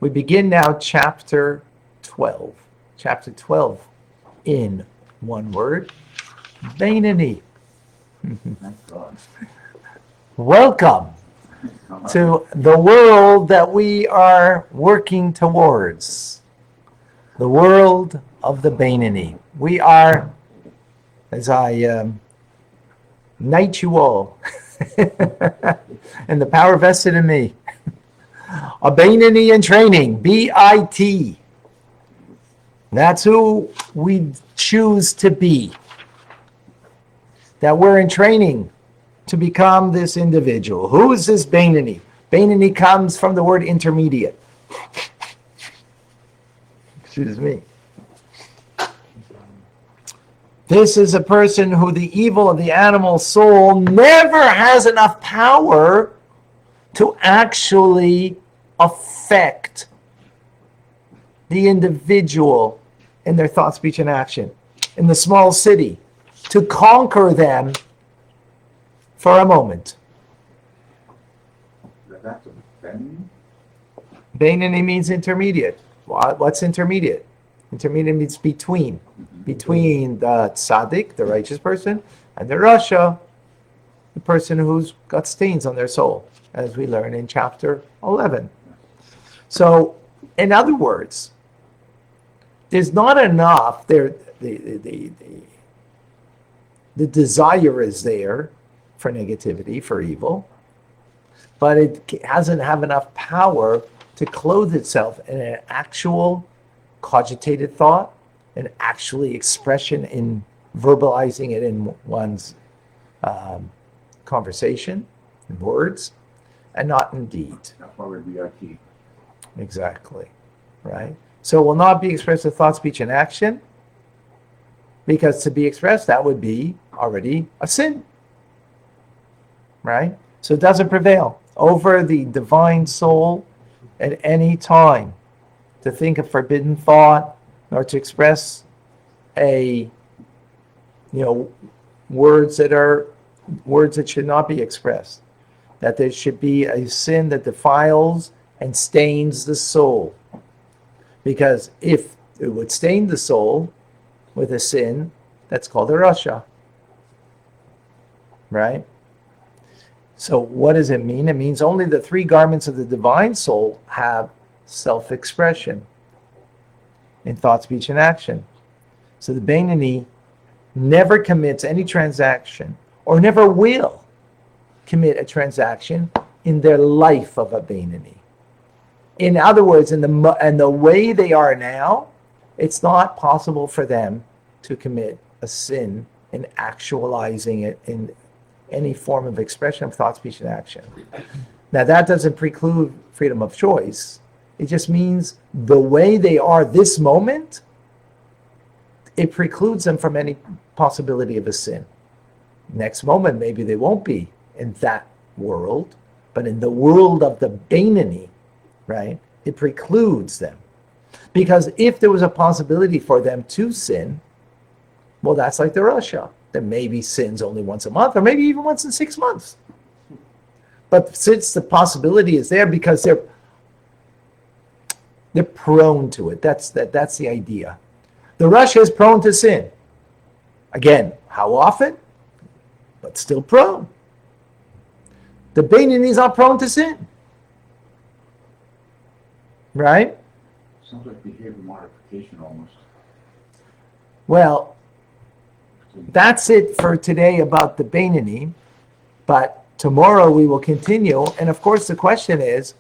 We begin now chapter 12. Chapter 12 in one word, Beinani. Welcome to the world that we are working towards. The world of the Beinani. We are, as I knight you all, and the power vested in me, a Beinani in training, B-I-T. That's who we choose to be. That we're in training to become this individual. Who is this Beinani? Beinani comes from the word intermediate. Excuse me. This is a person who the evil of the animal soul never has enough power to actually affect the individual in their thought, speech, and action. In the small city, to conquer them for a moment. Beinani means intermediate. What's intermediate? Intermediate means between. Between the tzaddik, the righteous person, and the rasha, the person who's got stains on their soul, as we learn in chapter 11. So, in other words, there's not enough. The desire is there for negativity, for evil, but it hasn't have enough power to clothe itself in an actual cogitated thought, an actually expression in verbalizing it in one's conversation, in words, and not in deed. That's why we're BRT. Exactly, right? So it will not be expressed in thought, speech, and action, because to be expressed, that would be already a sin, right? So it doesn't prevail over the divine soul at any time to think a forbidden thought or to express words that should not be expressed, that there should be a sin that defiles and stains the soul. Because if it would stain the soul with a sin, that's called a rasha. Right? So what does it mean? It means only the three garments of the divine soul have self-expression in thought, speech, and action. So the Beinani never commits any transaction or never will commit a transaction in their life of a Beinani. In other words, in the way they are now, it's not possible for them to commit a sin in actualizing it in any form of expression of thought, speech, and action. Now, that doesn't preclude freedom of choice. It just means the way they are this moment, it precludes them from any possibility of a sin. Next moment, maybe they won't be in that world, but in the world of the Beinani, right, it precludes them. Because if there was a possibility for them to sin, well, that's like the rasha. There may be sins only once a month, or maybe even once in 6 months. But since the possibility is there, because they're prone to it. That's the idea. The rasha is prone to sin. Again, how often? But still prone. The Beinani is not prone to sin. Right? Sounds like behavior modification almost. Well, that's it for today about the Beinani, but tomorrow we will continue. And of course the question is,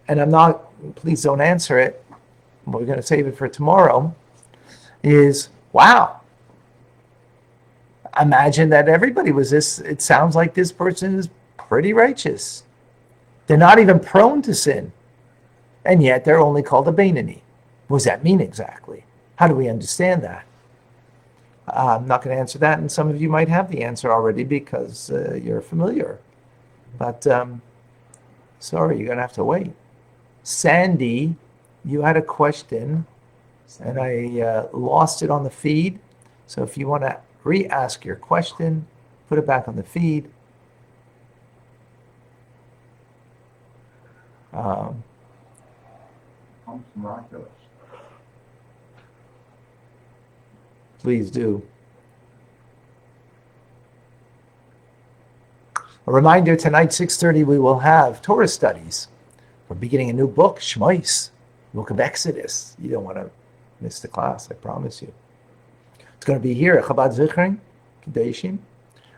and please don't answer it, we're going to save it for tomorrow, is, wow, imagine that everybody was this. It sounds like this person is pretty righteous. They're not even prone to sin, and yet they're only called a Beinani. What does that mean exactly? How do we understand that? I'm not going to answer that, and some of you might have the answer already because you're familiar. But sorry, you're going to have to wait. Sandy, you had a question, and I lost it on the feed. So if you want to re-ask your question, put it back on the feed. Sounds miraculous. Please do. A reminder, tonight, 6:30, we will have Torah studies. We're beginning a new book, Shmois, Book of Exodus. You don't want to miss the class, I promise you. It's going to be here at Chabad Zichron, Kedeshim,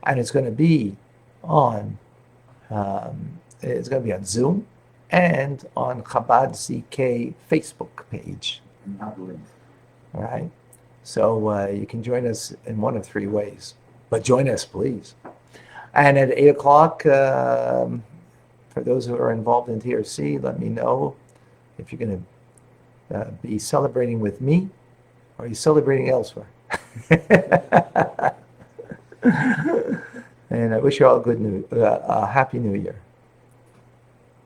and it's going to be on Zoom and on Chabad ZK Facebook page. Not really. All right. So you can join us in one of three ways, but join us, please. And at 8 o'clock, for those who are involved in TRC, let me know if you're going to be celebrating with me or are you celebrating elsewhere. And I wish you all a happy New Year.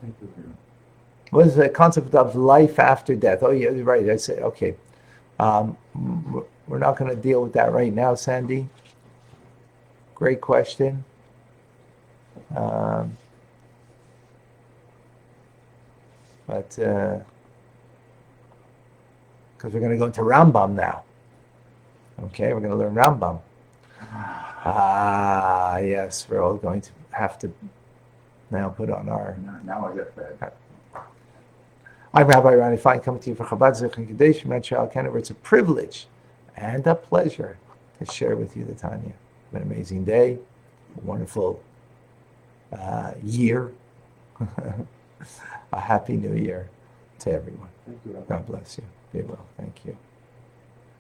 Thank you. What is the concept of life after death? Oh, yeah, right. I said, okay. We're not going to deal with that right now, Sandy. Great question. But because we're going to go into Rambam now. Okay, we're going to learn Rambam. Yes, we're all going to have to now put on our... Now I get fed. I'm Rabbi Ronnie Fine, coming to you from Chabad Zichron Kedeshim, Montreal, Canada. It's a privilege and a pleasure to share with you the Tanya. An amazing day, a wonderful year, a happy new year to everyone. Thank you, Rabbi. God bless you. Be well. Thank you.